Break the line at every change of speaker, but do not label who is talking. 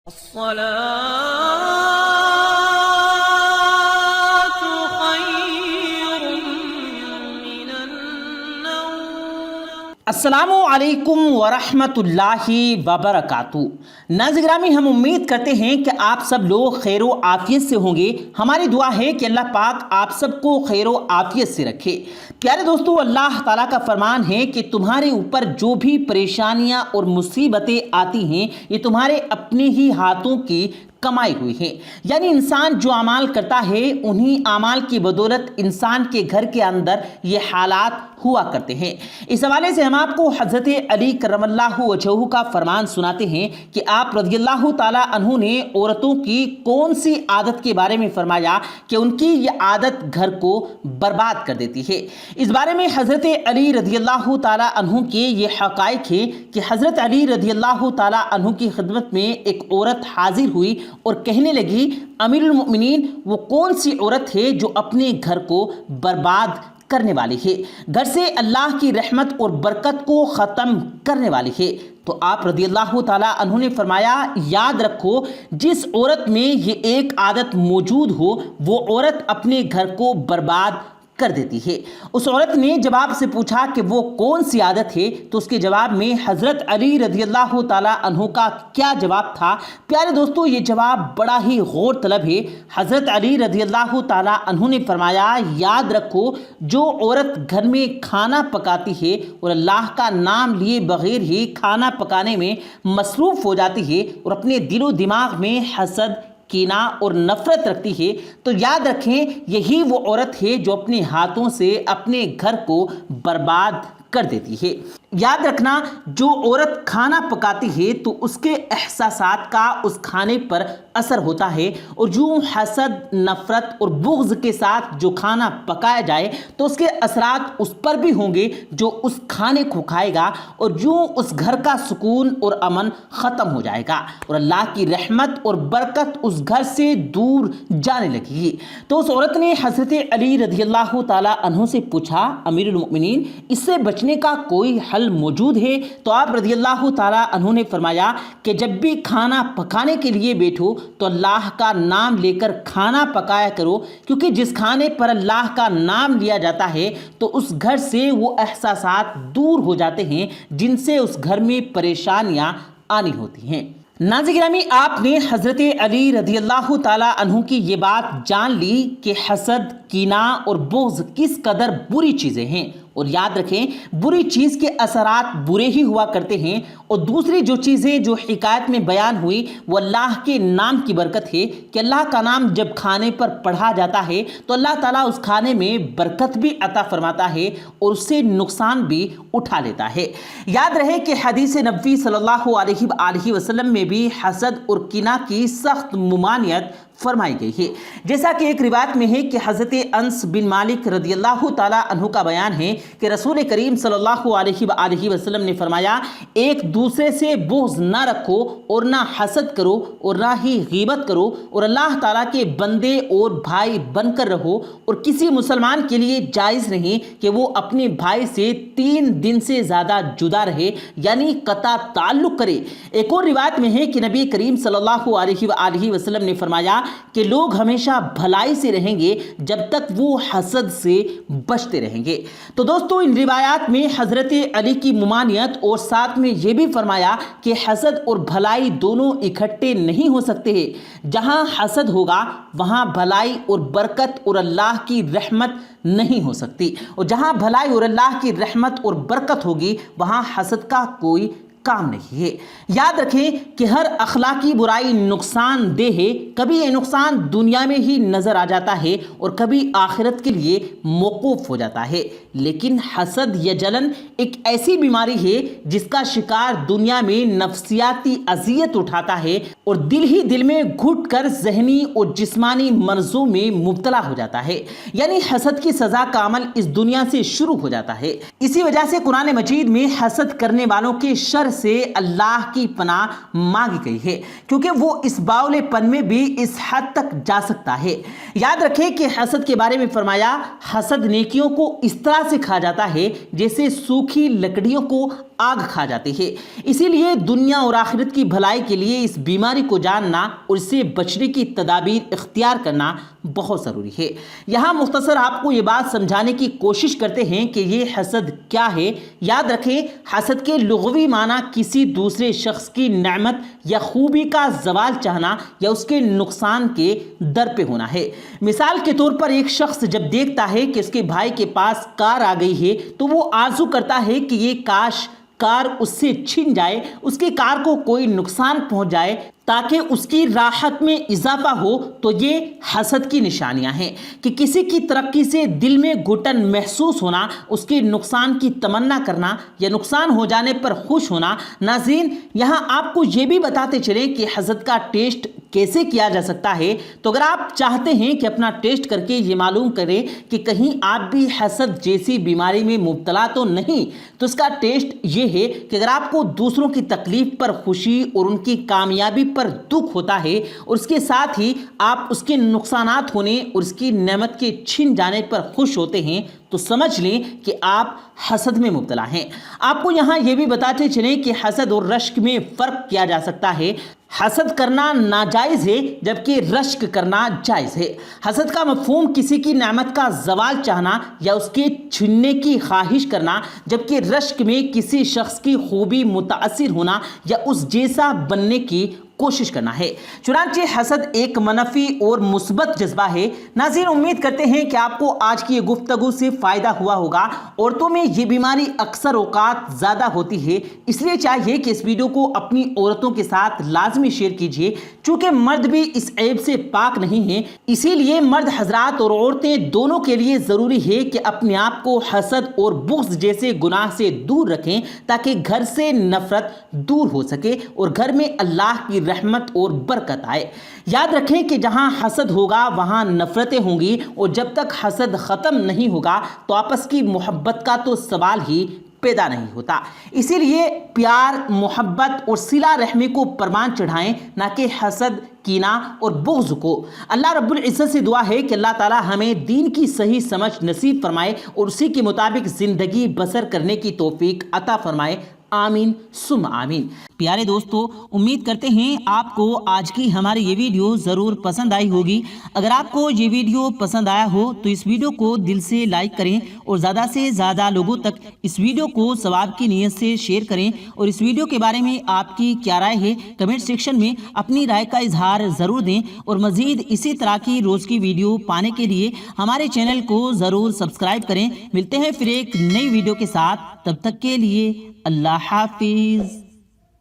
الصلاة خير من النوم۔
السلام علیکم ورحمۃ اللہ وبرکاتہ۔ ناظرین گرامی، ہم امید کرتے ہیں کہ آپ سب لوگ خیر و عافیت سے ہوں گے۔ ہماری دعا ہے کہ اللہ پاک آپ سب کو خیر و عافیت سے رکھے۔ پیارے دوستو، اللہ تعالیٰ کا فرمان ہے کہ تمہارے اوپر جو بھی پریشانیاں اور مصیبتیں آتی ہیں یہ تمہارے اپنے ہی ہاتھوں کی کمائی ہوئی ہے۔ یعنی انسان جو اعمال کرتا ہے انہی اعمال کی بدولت انسان کے گھر کے اندر یہ حالات ہوا کرتے ہیں۔ اس حوالے سے ہم آپ کو حضرت علی کرم اللہ وجہہ کا فرمان سناتے ہیں کہ آپ رضی اللہ تعالیٰ عنہ نے عورتوں کی کون سی عادت کے بارے میں فرمایا کہ ان کی یہ عادت گھر کو برباد کر دیتی ہے۔ اس بارے میں حضرت علی رضی اللہ تعالیٰ عنہ کے یہ حقائق ہے کہ حضرت علی رضی اللہ تعالیٰ عنہ کی خدمت میں ایک عورت حاضر ہوئی اور کہنے لگی، امیر المؤمنین، وہ کون سی عورت ہے جو اپنے گھر کو برباد کرنے والی ہے، گھر سے اللہ کی رحمت اور برکت کو ختم کرنے والی ہے؟ تو آپ رضی اللہ تعالیٰ عنہ نے فرمایا، یاد رکھو جس عورت میں یہ ایک عادت موجود ہو وہ عورت اپنے گھر کو برباد کر دیتی ہے۔ اس عورت نے جب آپ سے پوچھا کہ وہ کون سی عادت ہے تو اس کے جواب میں حضرت علی رضی اللہ تعالیٰ عنہ کا کیا جواب تھا؟ پیارے دوستو، یہ جواب بڑا ہی غور طلب ہے۔ حضرت علی رضی اللہ تعالیٰ عنہ نے فرمایا، یاد رکھو جو عورت گھر میں کھانا پکاتی ہے اور اللہ کا نام لیے بغیر ہی کھانا پکانے میں مصروف ہو جاتی ہے اور اپنے دل و دماغ میں حسد، کینہ اور نفرت رکھتی ہے، تو یاد رکھیں یہی وہ عورت ہے جو اپنے ہاتھوں سے اپنے گھر کو برباد کر دیتی ہے۔ یاد رکھنا، جو عورت کھانا پکاتی ہے تو اس کے احساسات کا اس کھانے پر اثر ہوتا ہے، اور جو حسد، نفرت اور بغض کے ساتھ جو کھانا پکایا جائے تو اس کے اثرات اس پر بھی ہوں گے جو اس کھانے کو کھائے گا، اور جو اس گھر کا سکون اور امن ختم ہو جائے گا اور اللہ کی رحمت اور برکت اس گھر سے دور جانے لگے گی۔ تو اس عورت نے حضرت علی رضی اللہ تعالیٰ عنہ سے پوچھا، امیر المؤمنین، اس سے بچنے کا کوئی حل موجود ہے؟ تو آپ رضی اللہ تعالیٰ عنہ نے فرمایا کہ جب بھی کھانا پکانے کے لیے بیٹھو تو اللہ کا نام لے کر کھانا پکایا کرو، کیونکہ جس کھانے پر اللہ کا نام لیا جاتا ہے تو اس گھر سے وہ احساسات دور ہو جاتے ہیں جن سے اس گھر میں پریشانیاں آنی ہوتی ہیں۔ ناظرین گرامی، آپ نے حضرت علی رضی اللہ تعالیٰ عنہ کی یہ بات جان لی کہ حسد، کینہ اور بغض کس قدر بری چیزیں ہیں، اور یاد رکھیں بری چیز کے اثرات برے ہی ہوا کرتے ہیں، اور دوسری جو چیزیں جو حکایت میں بیان ہوئی وہ اللہ کے نام کی برکت ہے کہ اللہ کا نام جب کھانے پر پڑھا جاتا ہے تو اللہ تعالیٰ اس کھانے میں برکت بھی عطا فرماتا ہے اور اس سے نقصان بھی اٹھا لیتا ہے۔ یاد رہے کہ حدیث نبوی صلی اللہ علیہ وآلہ وسلم میں بھی حسد اور کینہ کی سخت ممانعت فرمائی گئی ہے، جیسا کہ ایک روایت میں ہے کہ حضرت انس بن مالک رضی اللہ تعالیٰ عنہ کا بیان ہے کہ رسول کریم صلی اللہ علیہ وآلہ وسلم نے فرمایا، ایک دوسرے سے بغض نہ رکھو اور نہ حسد کرو اور نہ ہی غیبت کرو، اور اللہ تعالیٰ کے بندے اور بھائی بن کر رہو، اور کسی مسلمان کے لیے جائز نہیں کہ وہ اپنے بھائی سے 3 دن سے زیادہ جدا رہے، یعنی قطع تعلق کرے۔ ایک اور روایت میں ہے کہ نبی کریم صلی اللہ علیہ وآلہ وسلم نے فرمایا کہ لوگ ہمیشہ بھلائی سے رہیں گے جب تک وہ حسد سے بچتے رہیں گے۔ تو دوستو، ان روایات میں حضرت علی کی ممانعت اور ساتھ میں یہ بھی فرمایا کہ حسد اور بھلائی دونوں اکٹھے نہیں ہو سکتے ہیں۔ جہاں حسد ہوگا وہاں بھلائی اور برکت اور اللہ کی رحمت نہیں ہو سکتی، اور جہاں بھلائی اور اللہ کی رحمت اور برکت ہوگی وہاں حسد کا کوئی کام نہیں ہے۔ یاد رکھیں کہ ہر اخلاقی برائی نقصان دہ ہے، کبھی یہ نقصان دنیا میں ہی نظر آ جاتا ہے اور کبھی آخرت کے لیے موقوف ہو جاتا ہے، لیکن حسد یا جلن ایک ایسی بیماری ہے جس کا شکار دنیا میں نفسیاتی اذیت اٹھاتا ہے اور دل ہی دل میں گھٹ کر ذہنی اور جسمانی مرضوں میں مبتلا ہو جاتا ہے۔ یعنی حسد کی سزا کا عمل اس دنیا سے شروع ہو جاتا ہے۔ اسی وجہ سے قرآن مجید میں حسد کرنے والوں کے شر شر سے اللہ کی پناہ مانگی گئی ہے، کیونکہ وہ اس باولے پن میں بھی اس حد تک جا سکتا ہے۔ یاد رکھیں کہ حسد کے بارے میں فرمایا، حسد نیکیوں کو اس طرح سے کھا جاتا ہے جیسے سوکھی لکڑیوں کو آگ کھا جاتی ہے۔ اسی لیے دنیا اور آخرت کی بھلائی کے لیے اس بیماری کو جاننا اور اس سے بچنے کی تدابیر اختیار کرنا بہت ضروری ہے۔ یہاں مختصر آپ کو یہ بات سمجھانے کی کوشش کرتے ہیں کہ یہ حسد کیا ہے۔ یاد رکھیں، حسد کے لغوی معنی کسی دوسرے شخص کی نعمت یا خوبی کا زوال چاہنا یا اس کے نقصان کے در پہ ہونا ہے۔ مثال کے طور پر ایک شخص جب دیکھتا ہے کہ اس کے بھائی کے پاس کار آ گئی ہے تو وہ آرزو کرتا ہے کہ یہ کاش کار اس سے چھن جائے، اس کی کار کو کوئی نقصان پہنچ جائے تاکہ اس کی راحت میں اضافہ ہو۔ تو یہ حسد کی نشانیاں ہیں کہ کسی کی ترقی سے دل میں گھٹن محسوس ہونا، اس کے نقصان کی تمنا کرنا یا نقصان ہو جانے پر خوش ہونا۔ ناظرین، یہاں آپ کو یہ بھی بتاتے چلیں کہ حسد کا ٹیسٹ کیسے کیا جا سکتا ہے۔ تو اگر آپ چاہتے ہیں کہ اپنا ٹیسٹ کر کے یہ معلوم کریں کہ کہیں آپ بھی حسد جیسی بیماری میں مبتلا تو نہیں، تو اس کا ٹیسٹ یہ ہے کہ اگر آپ کو دوسروں کی تکلیف پر خوشی اور ان کی کامیابی پر دکھ ہوتا ہے اور اس کے ساتھ ہی آپ اس کے نقصانات ہونے اور اس کی نعمت کے چھن جانے پر خوش ہوتے ہیں، تو سمجھ لیں کہ آپ حسد میں مبتلا ہیں۔ آپ کو یہاں یہ بھی بتاتے چلیں کہ حسد اور رشک میں فرق کیا جا سکتا ہے۔ حسد کرنا ناجائز ہے جبکہ رشک کرنا جائز ہے۔ حسد کا مفہوم کسی کی نعمت کا زوال چاہنا یا اس کے چھننے کی خواہش کرنا، جبکہ رشک میں کسی شخص کی خوبی متاثر ہونا یا اس جیسا بننے کی کوشش کرنا ہے۔ چنانچہ حسد ایک منفی اور مثبت جذبہ ہے۔ ناظرین، امید کرتے ہیں کہ آپ کو آج کی یہ گفتگو سے فائدہ ہوا ہوگا۔ عورتوں میں یہ بیماری اکثر اوقات زیادہ ہوتی ہے، اس لیے چاہیے کہ اس ویڈیو کو اپنی عورتوں کے ساتھ لازمی شیئر کیجیے، چونکہ مرد بھی اس عیب سے پاک نہیں ہیں۔ اسی لیے مرد حضرات اور عورتیں دونوں کے لیے ضروری ہے کہ اپنے آپ کو حسد اور بغض جیسے گناہ سے دور رکھیں تاکہ گھر سے نفرت دور ہو سکے اور گھر میں اللہ کی رحمت اور برکت آئے۔ یاد رکھیں کہ جہاں حسد ہوگا وہاں نفرتیں ہوں گی، اور جب تک حسد ختم نہیں ہوگا تو آپس کی محبت کا تو سوال ہی پیدا نہیں ہوتا۔ اسی لیے پیار، محبت اور صلہ رحمی کو پروان چڑھائیں، نہ کہ حسد، کینہ اور بغض کو۔ اللہ رب العزت سے دعا ہے کہ اللہ تعالی ہمیں دین کی صحیح سمجھ نصیب فرمائے اور اسی کے مطابق زندگی بسر کرنے کی توفیق عطا فرمائے۔ آمین ثم آمین۔ پیارے دوستو، امید کرتے ہیں آپ کو آج کی ہماری یہ ویڈیو ضرور پسند آئی ہوگی۔ اگر آپ کو یہ ویڈیو پسند آیا ہو تو اس ویڈیو کو دل سے لائک کریں اور زیادہ سے زیادہ لوگوں تک اس ویڈیو کو ثواب کی نیت سے شیئر کریں، اور اس ویڈیو کے بارے میں آپ کی کیا رائے ہے کمنٹ سیکشن میں اپنی رائے کا اظہار ضرور دیں، اور مزید اسی طرح کی روز کی ویڈیو پانے کے لیے ہمارے چینل کو ضرور سبسکرائب کریں۔ ملتے ہیں پھر ایک نئی ویڈیو کے ساتھ، تب تک کے لیے اللہ حافظ۔